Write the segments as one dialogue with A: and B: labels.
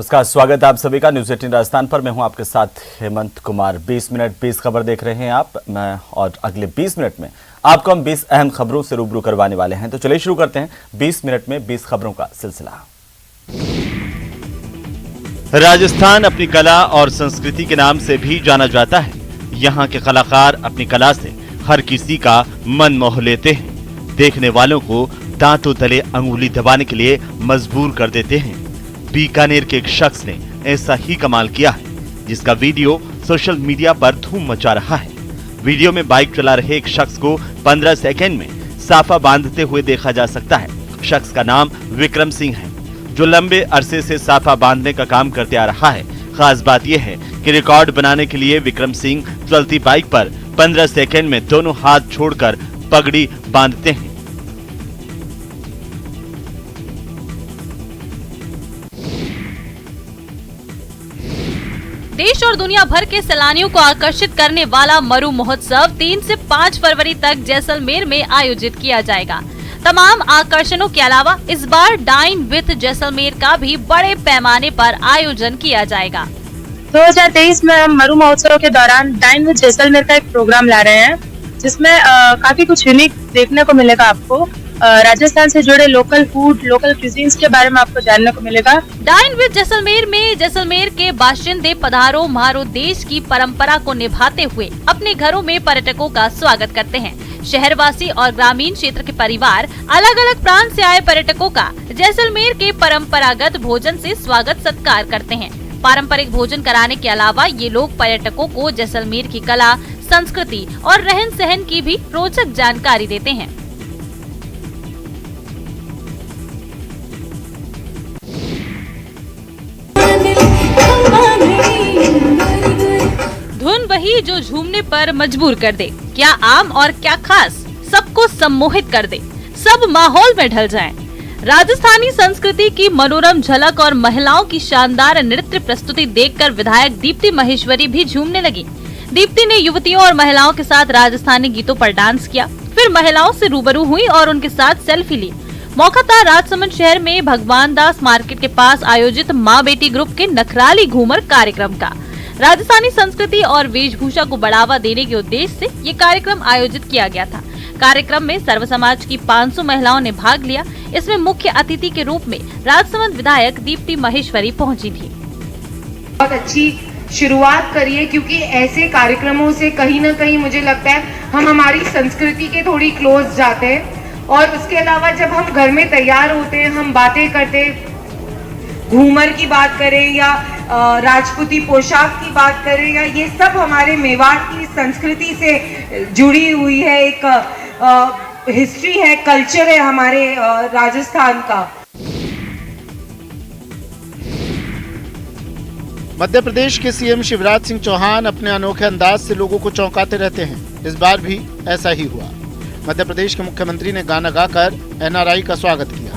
A: नमस्कार, स्वागत है आप सभी का न्यूज़ 18 राजस्थान पर। मैं हूं आपके साथ हेमंत कुमार। 20 मिनट 20 खबर देख रहे हैं आप। मैं और अगले 20 मिनट में आपको हम 20 अहम खबरों से रूबरू करवाने वाले हैं। तो चलिए शुरू करते हैं 20 मिनट में 20 खबरों का सिलसिला। राजस्थान अपनी कला और संस्कृति के नाम से भी जाना जाता है। यहाँ के कलाकार अपनी कला से हर किसी का मन मोह लेते हैं, देखने वालों को दांतों तले अंगुली दबाने के लिए मजबूर कर देते हैं। बीकानेर के एक शख्स ने ऐसा ही कमाल किया है, जिसका वीडियो सोशल मीडिया पर धूम मचा रहा है। वीडियो में बाइक चला रहे एक शख्स को 15 सेकंड में साफा बांधते हुए देखा जा सकता है। शख्स का नाम विक्रम सिंह है, जो लंबे अरसे से साफा बांधने का काम करते आ रहा है। खास बात यह है कि रिकॉर्ड बनाने के लिए विक्रम सिंह चलती बाइक पर 15 सेकंड में दोनों हाथ छोड़कर पगड़ी बांधते हैं।
B: देश और दुनिया भर के सैलानियों को आकर्षित करने वाला मरु महोत्सव 3 से 5 फरवरी तक जैसलमेर में आयोजित किया जाएगा। तमाम आकर्षणों के अलावा इस बार डाइन विथ जैसलमेर का भी बड़े पैमाने पर आयोजन किया जाएगा।
C: 2023 में हम मरु महोत्सव के दौरान डाइन विथ जैसलमेर का एक प्रोग्राम ला रहे हैं, जिसमें काफी कुछ यूनिक देखने को मिलेगा। आपको राजस्थान से जुड़े लोकल फूड, लोकल क्यूजीन्स के बारे में आपको जानने को मिलेगा।
B: डाइन विद जैसलमेर में जैसलमेर के बाशिंदे पधारो म्हारो देश की परंपरा को निभाते हुए अपने घरों में पर्यटकों का स्वागत करते हैं। शहरवासी और ग्रामीण क्षेत्र के परिवार अलग अलग प्रांत से आए पर्यटकों का जैसलमेर के परंपरागत भोजन से स्वागत सत्कार करते हैं। पारंपरिक भोजन कराने के अलावा ये लोग पर्यटकों को जैसलमेर की कला, संस्कृति और रहन सहन की भी रोचक जानकारी देते हैं। धुन वही जो झूमने पर मजबूर कर दे, क्या आम और क्या खास, सबको सम्मोहित कर दे, सब माहौल में ढल जाएं। राजस्थानी संस्कृति की मनोरम झलक और महिलाओं की शानदार नृत्य प्रस्तुति देखकर विधायक दीप्ति महेश्वरी भी झूमने लगी। दीप्ति ने युवतियों और महिलाओं के साथ राजस्थानी गीतों पर डांस किया, फिर महिलाओं से रूबरू हुई और उनके साथ सेल्फी ली। मौका था राजसमंद शहर में भगवान दास मार्केट के पास आयोजित माँ बेटी ग्रुप के नखराली घूमर कार्यक्रम का। राजस्थानी संस्कृति और वेशभूषा को बढ़ावा देने के उद्देश्य से ये कार्यक्रम आयोजित किया गया था। कार्यक्रम में सर्व समाज की 500 महिलाओं ने भाग लिया। इसमें मुख्य अतिथि के रूप में राजसमंद विधायक दीप्ति महेश्वरी पहुंची थी।
D: बहुत अच्छी शुरुआत करिए, क्योंकि ऐसे कार्यक्रमों से कहीं न कहीं मुझे लगता है हम हमारी संस्कृति के थोड़ी क्लोज जाते हैं। और उसके अलावा जब हम घर में तैयार होते हैं, हम बातें करते, घूमर की बात करें या राजपूती पोशाक की बात करें, या ये सब हमारे मेवाड़ की संस्कृति से जुड़ी हुई है। एक हिस्ट्री है, कल्चर है हमारे राजस्थान का।
E: मध्य प्रदेश के सीएम शिवराज सिंह चौहान अपने अनोखे अंदाज से लोगों को चौंकाते रहते हैं। इस बार भी ऐसा ही हुआ। मध्य प्रदेश के मुख्यमंत्री ने गाना गाकर एनआरआई का स्वागत किया।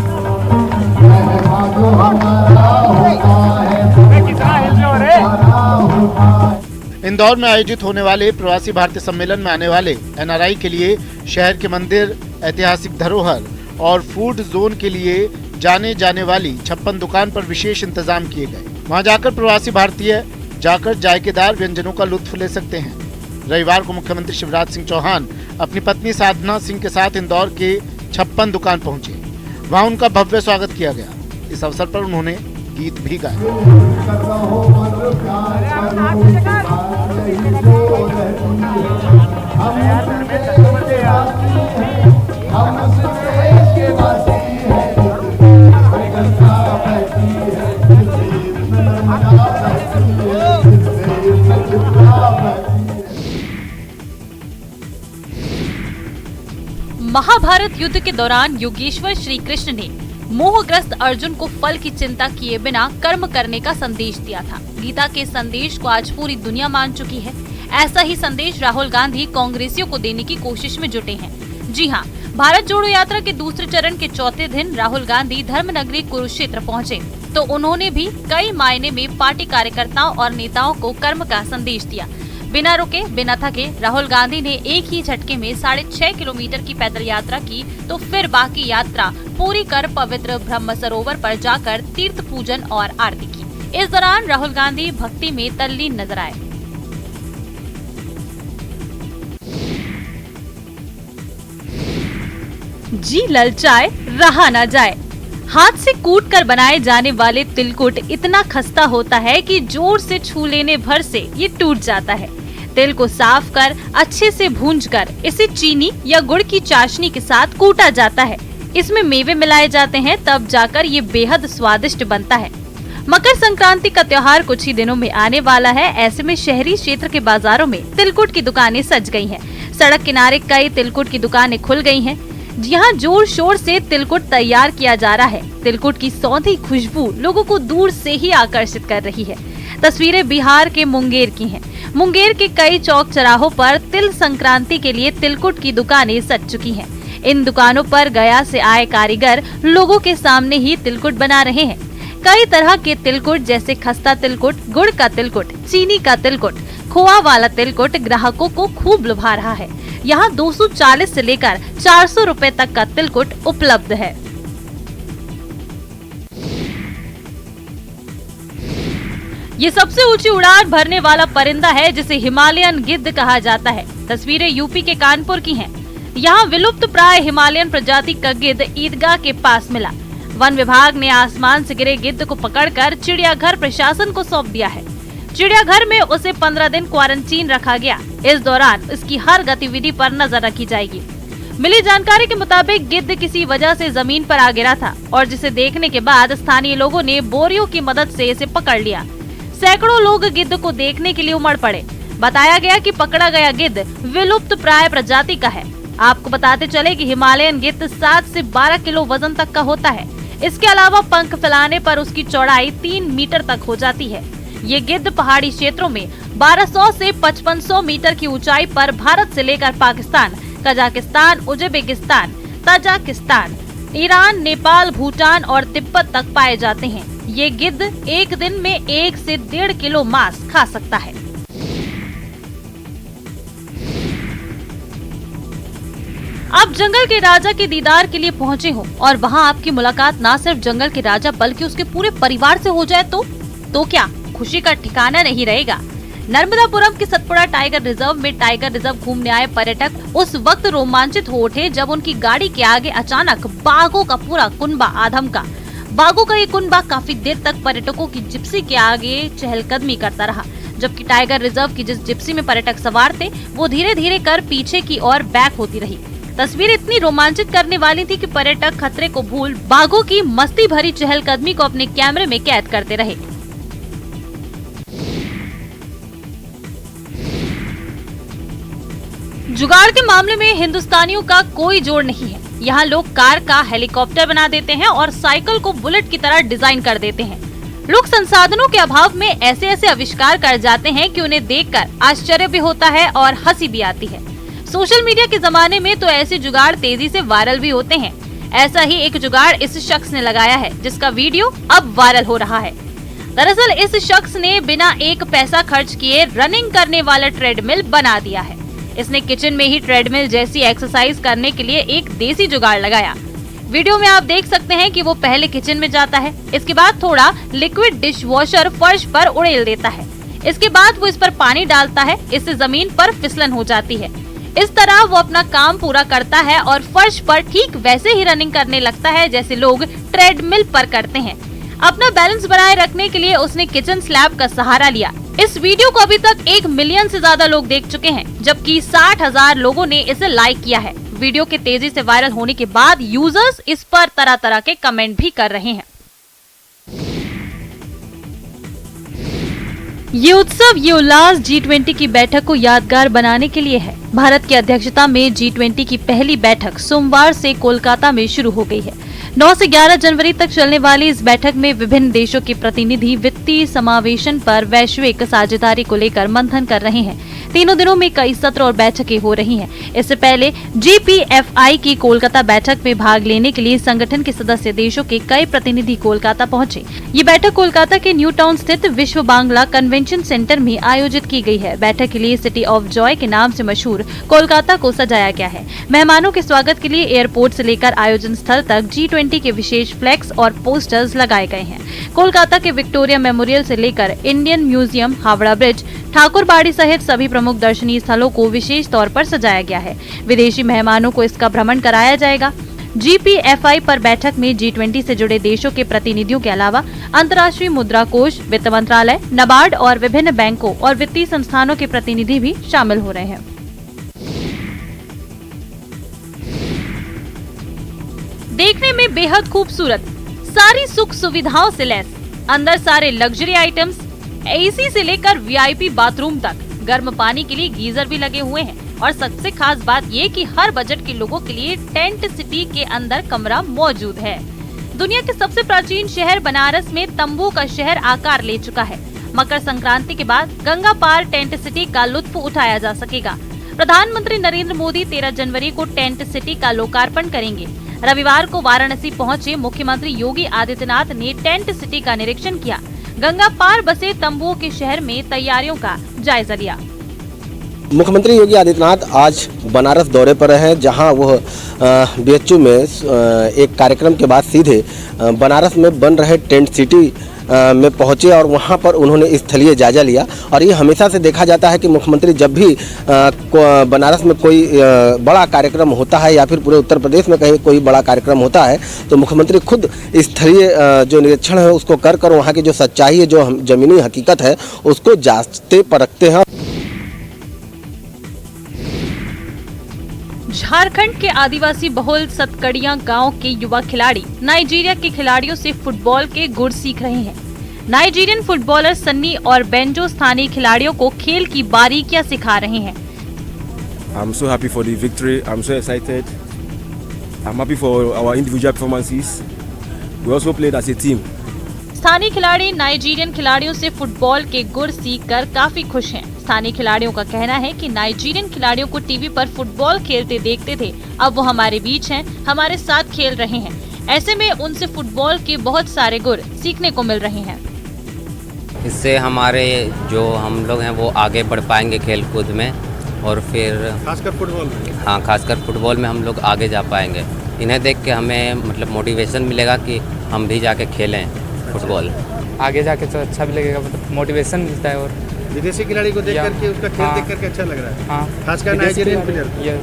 E: इंदौर में आयोजित होने वाले प्रवासी भारतीय सम्मेलन में आने वाले एनआरआई के लिए शहर के मंदिर, ऐतिहासिक धरोहर और फूड जोन के लिए जाने जाने वाली 56 दुकान पर विशेष इंतजाम किए गए। वहां जाकर प्रवासी भारतीय जायकेदार व्यंजनों का लुत्फ ले सकते हैं। रविवार को मुख्यमंत्री शिवराज सिंह चौहान अपनी पत्नी साधना सिंह के साथ इंदौर के 56 दुकान पहुंचे। वहां उनका भव्य स्वागत किया गया। इस अवसर पर उन्होंने गीत भी गाए।
B: महाभारत युद्ध के दौरान योगेश्वर श्री कृष्ण ने मोहग्रस्त अर्जुन को फल की चिंता किए बिना कर्म करने का संदेश दिया था। गीता के संदेश को आज पूरी दुनिया मान चुकी है। ऐसा ही संदेश राहुल गांधी कांग्रेसियों को देने की कोशिश में जुटे हैं। जी हां, भारत जोड़ो यात्रा के दूसरे चरण के चौथे दिन राहुल गांधी धर्मनगरी कुरुक्षेत्र पहुंचे, तो उन्होंने भी कई मायने में पार्टी कार्यकर्ताओं और नेताओं को कर्म का संदेश दिया। बिना रुके बिना थके राहुल गांधी ने एक ही झटके में 6.5 किलोमीटर की पैदल यात्रा की, तो फिर बाकी यात्रा पूरी कर पवित्र ब्रह्म सरोवर पर जाकर तीर्थ पूजन और आरती की। इस दौरान राहुल गांधी भक्ति में तल्लीन नजर आए। जी ललचाए रहा न जाए। हाथ से कूट कर बनाए जाने वाले तिलकुट इतना खस्ता होता है कि जोर से छू लेने भर से ये टूट जाता है। तिल को साफ कर अच्छे से भूंजकर इसे चीनी या गुड़ की चाशनी के साथ कूटा जाता है। इसमें मेवे मिलाए जाते हैं, तब जाकर ये बेहद स्वादिष्ट बनता है। मकर संक्रांति का त्योहार कुछ ही दिनों में आने वाला है। ऐसे में शहरी क्षेत्र के बाजारों में तिलकुट की दुकानें सज गई हैं। सड़क किनारे कई तिलकुट की दुकानें खुल गई हैं। यहाँ जोर शोर से तिलकुट तैयार किया जा रहा है। तिलकुट की सौंधी खुशबू लोगों को दूर से ही आकर्षित कर रही है। तस्वीरें बिहार के मुंगेर की हैं। मुंगेर के कई चौक चौराहों पर तिल संक्रांति के लिए तिलकुट की दुकानें सज चुकी हैं। इन दुकानों पर गया से आए कारीगर लोगों के सामने ही तिलकुट बना रहे हैं। कई तरह के तिलकुट जैसे खस्ता तिलकुट, गुड़ का तिलकुट, चीनी का तिलकुट, खोआ वाला तिलकुट ग्राहकों को खूब लुभा रहा है। यहाँ 240 से लेकर 400 रुपए तक का तिलकुट उपलब्ध है। ये सबसे ऊंची उड़ान भरने वाला परिंदा है जिसे हिमालयन गिद्ध कहा जाता है। तस्वीरें यूपी के कानपुर की हैं। यहाँ विलुप्त प्राय हिमालयन प्रजाति का गिद्ध ईदगाह के पास मिला। वन विभाग ने आसमान से गिरे गिद्ध को पकड़कर चिड़ियाघर प्रशासन को सौंप दिया है। चिड़ियाघर में उसे 15 दिन क्वारंटीन रखा गया। इस दौरान इसकी हर गतिविधि पर नजर रखी जाएगी। मिली जानकारी के मुताबिक गिद्ध किसी वजह से जमीन पर आ गिरा था और जिसे देखने के बाद स्थानीय लोगों ने बोरियों की मदद से इसे पकड़ लिया। सैकड़ों लोग गिद्ध को देखने के लिए उमड़ पड़े। बताया गया कि पकड़ा गया गिद्ध विलुप्त प्राय प्रजाति का है। आपको बताते चले कि हिमालयन गिद्ध 7 से 12 किलो वजन तक का होता है। इसके अलावा पंख फैलाने पर उसकी चौड़ाई 3 मीटर तक हो जाती है। ये गिद्ध पहाड़ी क्षेत्रों में 1200 से 5500 मीटर की ऊंचाई पर भारत से लेकर Pakistan, Kazakhstan, Uzbekistan, Tajikistan, Iran, Nepal, Bhutan और तिब्बत तक पाए जाते हैं। ये गिद्ध एक दिन में 1 से 1.5 किलो मांस खा सकता है। आप जंगल के राजा के दीदार के लिए पहुँचे हो और वहाँ आपकी मुलाकात न सिर्फ जंगल के राजा बल्कि उसके पूरे परिवार से हो जाए तो क्या खुशी का ठिकाना नहीं रहेगा। नर्मदापुरम के सतपुड़ा टाइगर रिजर्व में टाइगर रिजर्व घूमने आए पर्यटक उस वक्त रोमांचित हो उठे जब उनकी गाड़ी के आगे अचानक बाघों का पूरा कुनबा आ धमका। बाघों का ये कुनबा काफी देर तक पर्यटकों की जिप्सी के आगे चहलकदमी करता रहा, जबकि टाइगर रिजर्व की जिस जिप्सी में पर्यटक सवार थे वो धीरे धीरे कर पीछे की ओर बैक होती रही। तस्वीर इतनी रोमांचित करने वाली थी कि पर्यटक खतरे को भूल बाघों की मस्ती भरी चहलकदमी को अपने कैमरे में कैद करते रहे। जुगाड़ के मामले में हिंदुस्तानियों का कोई जोड़ नहीं है। यहाँ लोग कार का हेलीकॉप्टर बना देते हैं और साइकिल को बुलेट की तरह डिजाइन कर देते हैं। लोग संसाधनों के अभाव में ऐसे ऐसे आविष्कार कर जाते हैं कि उन्हें देखकर आश्चर्य भी होता है और हंसी भी आती है। सोशल मीडिया के जमाने में तो ऐसे जुगाड़ तेजी से वायरल भी होते हैं। ऐसा ही एक जुगाड़ इस शख्स ने लगाया है जिसका वीडियो अब वायरल हो रहा है। दरअसल इस शख्स ने बिना एक पैसा खर्च किए रनिंग करने वाला ट्रेडमिल बना दिया है। इसने किचन में ही ट्रेडमिल जैसी एक्सरसाइज करने के लिए एक देसी जुगाड़ लगाया। वीडियो में आप देख सकते हैं कि वो पहले किचन में जाता है, इसके बाद थोड़ा लिक्विड डिश वॉशर फर्श पर उड़ेल देता है, इसके बाद वो इस पर पानी डालता है, इससे जमीन पर फिसलन हो जाती है। इस तरह वो अपना काम पूरा करता है और फर्श पर ठीक वैसे ही रनिंग करने लगता है जैसे लोग ट्रेडमिल पर करते हैं। अपना बैलेंस बनाए रखने के लिए उसने किचन स्लैब का सहारा लिया। इस वीडियो को अभी तक 1 मिलियन से ज्यादा लोग देख चुके हैं, जबकि 60,000 लोगों ने इसे लाइक किया है। वीडियो के तेजी से वायरल होने के बाद यूजर्स इस पर तरह तरह के कमेंट भी कर रहे हैं। ये उत्सव, ये उल्लास G20 की बैठक को यादगार बनाने के लिए है। भारत की अध्यक्षता में G20 की पहली बैठक सोमवार से कोलकाता में शुरू हो गई है। 9 से 11 जनवरी तक चलने वाली इस बैठक में विभिन्न देशों के प्रतिनिधि वित्तीय समावेशन पर वैश्विक साझेदारी को लेकर मंथन कर रहे हैं। तीनों दिनों में कई सत्र और बैठकें हो रही हैं। इससे पहले GPFI की कोलकाता बैठक में भाग लेने के लिए संगठन के सदस्य देशों के कई प्रतिनिधि कोलकाता पहुंचे। ये बैठक कोलकाता के न्यू टाउन स्थित विश्व बांग्ला कन्वेंशन सेंटर में आयोजित की गई है। बैठक के लिए सिटी ऑफ जॉय के नाम से मशहूर कोलकाता को सजाया गया है। मेहमानों के स्वागत के लिए एयरपोर्ट से लेकर आयोजन स्थल तक G20 के विशेष फ्लैक्स और पोस्टर्स लगाए गए हैं। कोलकाता के विक्टोरिया मेमोरियल से लेकर इंडियन म्यूजियम, हावड़ा ब्रिज, ठाकुरबाड़ी सहित सभी प्रमुख दर्शनीय स्थलों को विशेष तौर पर सजाया गया है। विदेशी मेहमानों को इसका भ्रमण कराया जाएगा। GPFI पर बैठक में G20 से जुड़े देशों के प्रतिनिधियों के अलावा अंतर्राष्ट्रीय मुद्रा कोष, वित्त मंत्रालय, नाबार्ड और विभिन्न बैंकों और वित्तीय संस्थानों के प्रतिनिधि भी शामिल हो रहे हैं। देखने में बेहद खूबसूरत, सारी सुख सुविधाओं से लैस, अंदर सारे लग्जरी आइटम्स, AC से लेकर VIP बाथरूम तक, गर्म पानी के लिए गीजर भी लगे हुए हैं और सबसे खास बात ये कि हर बजट के लोगों के लिए टेंट सिटी के अंदर कमरा मौजूद है। दुनिया के सबसे प्राचीन शहर बनारस में तंबू का शहर आकार ले चुका है। मकर संक्रांति के बाद गंगा पार टेंट सिटी का लुत्फ उठाया जा सकेगा। प्रधानमंत्री नरेंद्र मोदी 13 जनवरी को टेंट सिटी का लोकार्पण करेंगे। रविवार को वाराणसी पहुंचे मुख्यमंत्री योगी आदित्यनाथ ने टेंट सिटी का निरीक्षण किया। गंगा पार बसे तंबुओं के शहर में तैयारियों का जायजा लिया।
F: मुख्यमंत्री योगी आदित्यनाथ आज बनारस दौरे पर हैं, जहां वह BHU में एक कार्यक्रम के बाद सीधे बनारस में बन रहे टेंट सिटी में पहुंचे और वहां पर उन्होंने स्थलीय जायजा लिया। और ये हमेशा से देखा जाता है कि मुख्यमंत्री जब भी बनारस में कोई बड़ा कार्यक्रम होता है या फिर पूरे उत्तर प्रदेश में कहीं कोई बड़ा कार्यक्रम होता है तो मुख्यमंत्री खुद स्थलीय जो निरीक्षण है उसको कर वहाँ की जो सच्चाई है, जो जमीनी हकीकत है, उसको जांचते परखते हैं।
B: झारखंड के आदिवासी बहुल सतकड़िया गांव के युवा खिलाड़ी नाइजीरिया के खिलाड़ियों से फुटबॉल के गुर सीख रहे हैं। नाइजीरियन फुटबॉलर सन्नी और बेंजो स्थानीय खिलाड़ियों को खेल की बारीकियां सिखा रहे हैं।
G: I'm so happy for the victory. I'm so excited. I'm happy for our individual performances. We also played as a team.
B: स्थानीय खिलाड़ी नाइजीरियन खिलाड़ियों से फुटबॉल के गुर सीखकर काफी खुश हैं। स्थानीय खिलाड़ियों का कहना है कि नाइजीरियन खिलाड़ियों को टीवी पर फुटबॉल खेलते देखते थे, अब वो हमारे बीच हैं, हमारे साथ खेल रहे हैं। ऐसे में उनसे फुटबॉल के बहुत सारे गुर सीखने को मिल रहे हैं।
H: इससे हमारे जो हम लोग हैं वो आगे बढ़ पाएंगे खेल कूद में और फिर
E: खासकर फुटबॉल में।
H: हाँ, खासकर फुटबॉल में हम लोग आगे जा पाएंगे। इन्हें देख के हमें मतलब मोटिवेशन मिलेगा कि हम भी जाके खेलें फुटबॉल।
I: आगे जाके तो अच्छा भी लगेगा, मतलब मोटिवेशन मिलता है। और
E: विदेशी खिलाड़ी को देख करके उसका खेल देख करके अच्छा लग रहा है।
I: हाँ,
E: खासकर नाइजीरियन प्लेयर।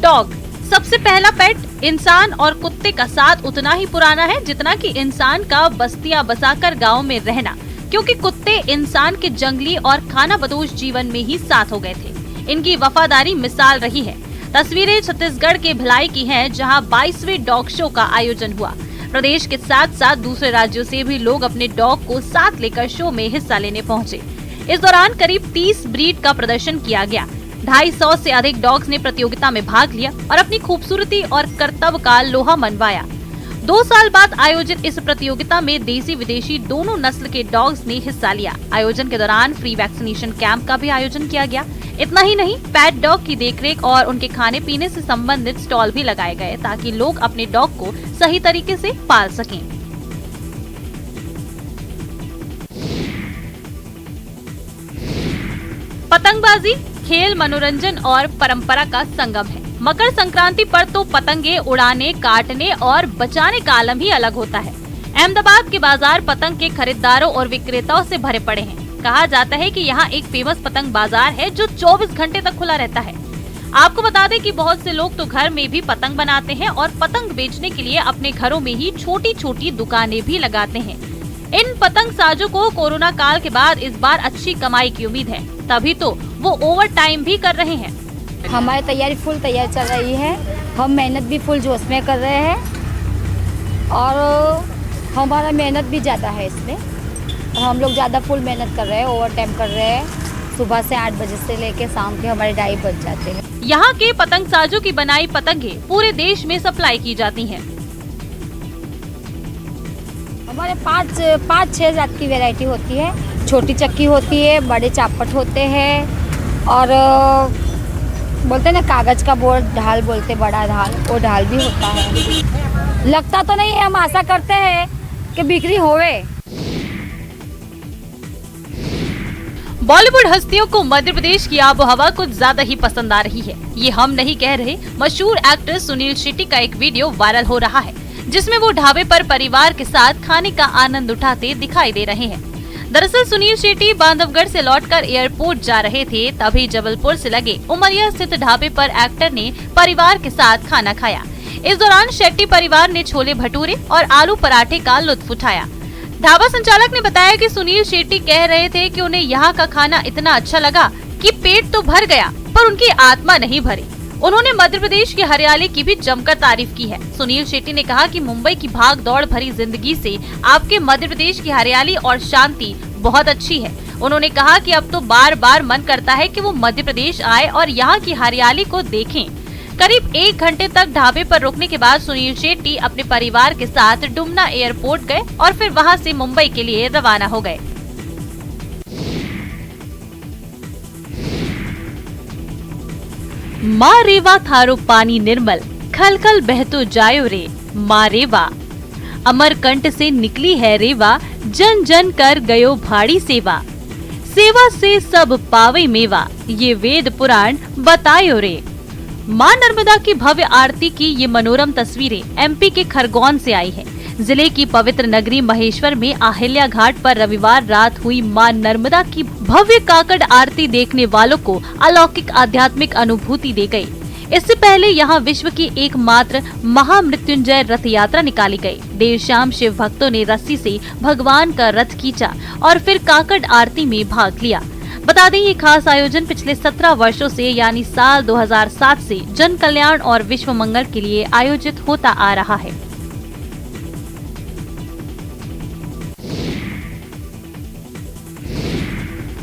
B: डॉग सबसे पहला पेट इंसान और कुत्ते का साथ उतना ही पुराना है जितना कि इंसान का बस्तियां बसाकर गांव में रहना, क्योंकि कुत्ते इंसान के जंगली और खानाबदोश जीवन में ही साथ हो गए थे। इनकी वफादारी मिसाल रही है। तस्वीरें छत्तीसगढ़ के भिलाई की हैं, जहां 22वें डॉग शो का आयोजन हुआ। प्रदेश के साथ साथ दूसरे राज्यों से भी लोग अपने डॉग को साथ लेकर शो में हिस्सा लेने पहुंचे। इस दौरान करीब 30 ब्रीड का प्रदर्शन किया गया। 250 से अधिक डॉग्स ने प्रतियोगिता में भाग लिया और अपनी खूबसूरती और कर्तव्य का लोहा मनवाया। 2 साल बाद आयोजित इस प्रतियोगिता में देसी विदेशी दोनों नस्ल के डॉग्स ने हिस्सा लिया। आयोजन के दौरान फ्री वैक्सीनेशन कैंप का भी आयोजन किया गया। इतना ही नहीं, पेट डॉग की देखरेख और उनके खाने पीने से संबंधित स्टॉल भी लगाए गए ताकि लोग अपने डॉग को सही तरीके से पाल सकें। पतंगबाजी खेल, मनोरंजन और परंपरा का संगम है। मकर संक्रांति पर तो पतंगे उड़ाने, काटने और बचाने का आलम ही अलग होता है। अहमदाबाद के बाजार पतंग के खरीदारों और विक्रेताओं से भरे पड़े हैं। कहा जाता है कि यहाँ एक फेमस पतंग बाजार है जो 24 घंटे तक खुला रहता है। आपको बता दें कि बहुत से लोग तो घर में भी पतंग बनाते हैं और पतंग बेचने के लिए अपने घरों में ही छोटी छोटी दुकानें भी लगाते हैं। इन पतंग साजों को कोरोना काल के बाद इस बार अच्छी कमाई की उम्मीद है, तभी तो वो ओवर टाइम भी कर रहे हैं।
J: हमारी तैयारी फुल तैयार चल रही है। हम मेहनत भी फुल जोश में कर रहे हैं और हमारा मेहनत भी ज़्यादा है इसमें। हम लोग ज़्यादा फुल मेहनत कर रहे हैं, ओवर टाइम कर रहे हैं। सुबह से 8 बजे से लेके शाम के हमारे 2:30 बज जाते हैं।
B: यहाँ के पतंग साजों की बनाई पतंगे पूरे देश में सप्लाई की जाती हैं।
J: हमारे पाँच छः जात की वैरायटी होती है। छोटी चक्की होती है, बड़े चापट होते हैं और बोलते हैं ना कागज़ का बोर्ड ढाल बोलते, बड़ा ढाल, वो ढाल भी होता है। लगता तो नहीं है, हम आशा करते हैं कि बिक्री होवे।
B: बॉलीवुड हस्तियों को मध्य प्रदेश की आबोहवा कुछ ज्यादा ही पसंद आ रही है। ये हम नहीं कह रहे, मशहूर एक्टर सुनील शेट्टी का एक वीडियो वायरल हो रहा है जिसमें वो ढाबे पर परिवार के साथ खाने का आनंद उठाते दिखाई दे रहे हैं। दरअसल सुनील शेट्टी बांधवगढ़ से लौटकर एयरपोर्ट जा रहे थे, तभी जबलपुर से लगे उमरिया स्थित ढाबे पर एक्टर ने परिवार के साथ खाना खाया। इस दौरान शेट्टी परिवार ने छोले भटूरे और आलू पराठे का लुत्फ उठाया। ढाबा संचालक ने बताया कि सुनील शेट्टी कह रहे थे कि उन्हें यहाँ का खाना इतना अच्छा लगा कि पेट तो भर गया पर उनकी आत्मा नहीं भरी। उन्होंने मध्य प्रदेश की हरियाली की भी जमकर तारीफ की है। सुनील शेट्टी ने कहा कि मुंबई की भाग दौड़ भरी जिंदगी से आपके मध्य प्रदेश की हरियाली और शांति बहुत अच्छी है। उन्होंने कहा कि अब तो बार बार मन करता है कि वो मध्य प्रदेश आए और यहाँ की हरियाली को देखें। करीब 1 घंटे तक ढाबे पर रुकने के बाद सुनील शेट्टी अपने परिवार के साथ डुमना एयरपोर्ट गए और फिर वहां से मुंबई के लिए रवाना हो गए। माँ रेवा थारो पानी निर्मल, खल खल बहतो जायो रे माँ रेवा। अमरकंट से निकली है रेवा, जन जन कर गयो भाड़ी सेवा। सेवा से सब पावे मेवा, ये वेद पुराण बतायो रे। मां नर्मदा की भव्य आरती की ये मनोरम तस्वीरें एमपी के खरगोन से आई है। जिले की पवित्र नगरी महेश्वर में आहिल्या घाट पर रविवार रात हुई मां नर्मदा की भव्य काकड़ आरती देखने वालों को अलौकिक आध्यात्मिक अनुभूति दे गई। इससे पहले यहां विश्व की एकमात्र महामृत्युंजय रथ यात्रा निकाली गई। देर शाम शिव भक्तों ने रस्सी से भगवान का रथ खींचा और फिर काकड़ आरती में भाग लिया। बता दें ये खास आयोजन पिछले 17 वर्षों से यानी साल 2007 से जन कल्याण और विश्व मंगल के लिए आयोजित होता आ रहा है।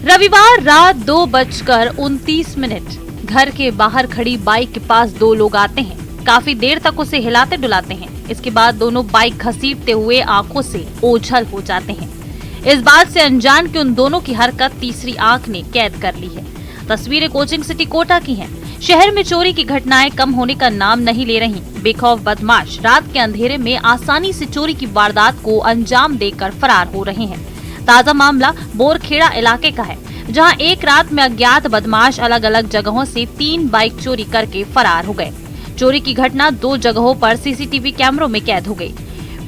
B: रविवार रात 2:29 घर के बाहर खड़ी बाइक के पास 2 लोग आते हैं। काफी देर तक उसे हिलाते डुलाते हैं। इसके बाद दोनों बाइक घसीटते हुए आंखों से ओझल हो जाते हैं। इस बात से अनजान कि उन दोनों की हरकत तीसरी आंख ने कैद कर ली है। तस्वीरें कोचिंग सिटी कोटा की हैं। शहर में चोरी की घटनाएं कम होने का नाम नहीं ले रही। बेखौफ बदमाश रात के अंधेरे में आसानी से चोरी की वारदात को अंजाम देकर फरार हो रहे हैं। ताजा मामला बोरखेड़ा इलाके का है, जहां एक रात में अज्ञात बदमाश अलग अलग जगहों से 3 बाइक चोरी करके फरार हो गए। चोरी की घटना 2 जगहों पर सीसीटीवी कैमरों में कैद हो गई।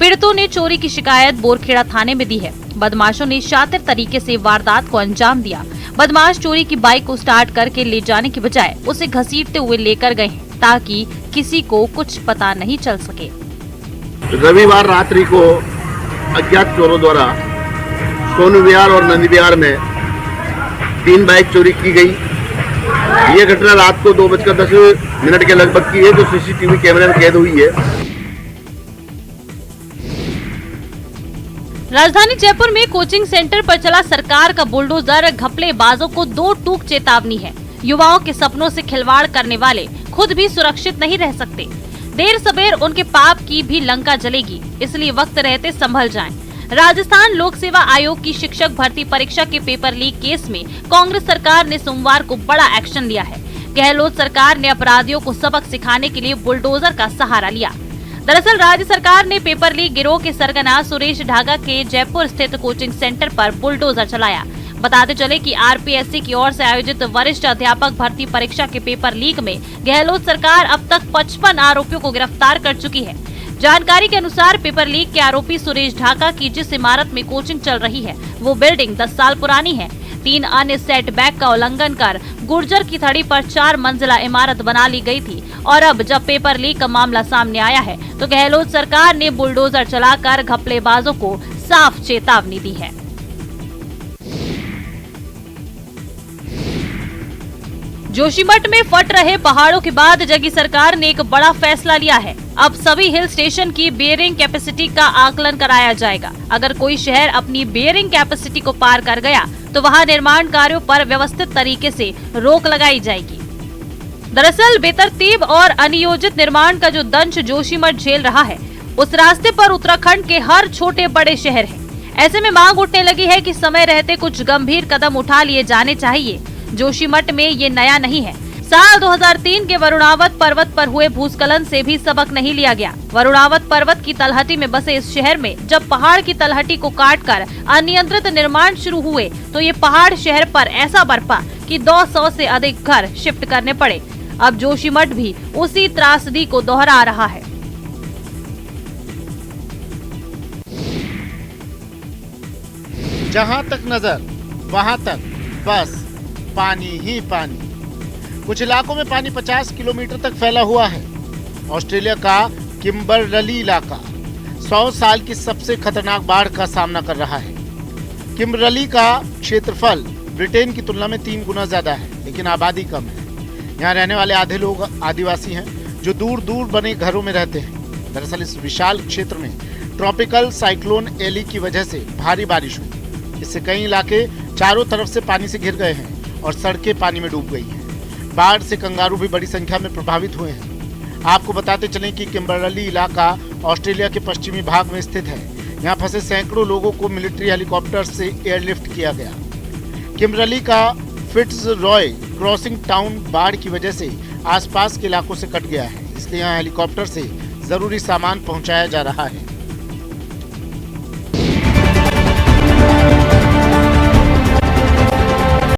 B: पीड़ितों ने चोरी की शिकायत बोरखेड़ा थाने में दी है। बदमाशों ने शातिर तरीके से वारदात को अंजाम दिया। बदमाश चोरी की बाइक को स्टार्ट करके ले जाने की बजाय उसे घसीटते हुए लेकर गए हैं ताकि किसी को कुछ पता नहीं चल सके।
K: रविवार रात्रि को अज्ञात चोरों द्वारा सोनू विहार और नंदी विहार में 3 बाइक चोरी की गई। ये घटना रात को 2:10 के लगभग की है, जो सीसीटीवी कैमरे में कैद हुई है।
B: राजधानी जयपुर में कोचिंग सेंटर पर चला सरकार का बुलडोजर घपलेबाजों को 2 टूक चेतावनी है। युवाओं के सपनों से खिलवाड़ करने वाले खुद भी सुरक्षित नहीं रह सकते। देर सबेर उनके पाप की भी लंका जलेगी, इसलिए वक्त रहते संभल जाएं। राजस्थान लोक सेवा आयोग की शिक्षक भर्ती परीक्षा के पेपर लीक केस में कांग्रेस सरकार ने सोमवार को बड़ा एक्शन लिया है। गहलोत सरकार ने अपराधियों को सबक सिखाने के लिए बुलडोजर का सहारा लिया। दरअसल राज्य सरकार ने पेपर लीक गिरोह के सरगना सुरेश ढागा के जयपुर स्थित कोचिंग सेंटर पर बुलडोजर चलाया। बताते चले कि आरपीएससी की ओर से आयोजित वरिष्ठ अध्यापक भर्ती परीक्षा के पेपर लीक में गहलोत सरकार अब तक 55 आरोपियों को गिरफ्तार कर चुकी है। जानकारी के अनुसार पेपर लीक के आरोपी सुरेश ढाका की जिस इमारत में कोचिंग चल रही है वो बिल्डिंग 10 साल पुरानी है। 3 अन्य सेटबैक का उल्लंघन कर गुर्जर की थड़ी पर 4 मंजिला इमारत बना ली गई थी और अब जब पेपर लीक का मामला सामने आया है तो गहलोत सरकार ने बुलडोजर चलाकर घपलेबाजों को साफ चेतावनी दी है। जोशीमठ में फट रहे पहाड़ों के बाद जगी सरकार ने एक बड़ा फैसला लिया है। अब सभी हिल स्टेशन की बेयरिंग कैपेसिटी का आकलन कराया जाएगा। अगर कोई शहर अपनी बेयरिंग कैपेसिटी को पार कर गया तो वहां निर्माण कार्यों पर व्यवस्थित तरीके से रोक लगाई जाएगी। दरअसल बेतरतीब और अनियोजित निर्माण का जो दंश जोशीमठ झेल रहा है उस रास्ते पर उत्तराखंड के हर छोटे बड़े शहर हैं। ऐसे में मांग उठने लगी है कि समय रहते कुछ गंभीर कदम उठा लिए जाने चाहिए। जोशीमठ में ये नया नहीं है। साल 2003 के वरुणावत पर्वत पर हुए भूस्खलन से भी सबक नहीं लिया गया। वरुणावत पर्वत की तलहटी में बसे इस शहर में जब पहाड़ की तलहटी को काटकर अनियंत्रित निर्माण शुरू हुए तो ये पहाड़ शहर पर ऐसा बरपा कि 200 से अधिक घर शिफ्ट करने पड़े। अब जोशीमठ भी उसी त्रासदी को दोहरा रहा है।
E: जहां तक नजर वहां तक बस पानी ही पानी। कुछ इलाकों में पानी 50 किलोमीटर तक फैला हुआ है। ऑस्ट्रेलिया का किम्बरली इलाका 100 साल की सबसे खतरनाक बाढ़ का सामना कर रहा है। किम्बरली का क्षेत्रफल ब्रिटेन की तुलना में 3 गुना ज्यादा है, लेकिन आबादी कम है। यहाँ रहने वाले आधे लोग आदिवासी हैं जो दूर दूर बने घरों में रहते हैं। दरअसल इस विशाल क्षेत्र में ट्रॉपिकल साइक्लोन एली की वजह से भारी बारिश हुई। इससे कई इलाके चारों तरफ से पानी से घिर गए हैं और सड़कें पानी में डूब गई हैं। बाढ़ से कंगारू भी बड़ी संख्या में प्रभावित हुए हैं। आपको बताते चलें कि किम्बरली इलाका ऑस्ट्रेलिया के पश्चिमी भाग में स्थित है। यहाँ फंसे सैकड़ों लोगों को मिलिट्री हेलीकॉप्टर से एयरलिफ्ट किया गया। किम्बरली का फिट्जरॉय क्रॉसिंग टाउन बाढ़ की वजह से आसपास के इलाकों से कट गया है, इसलिए यहाँ हेलीकॉप्टर से जरूरी सामान पहुंचाया जा रहा है।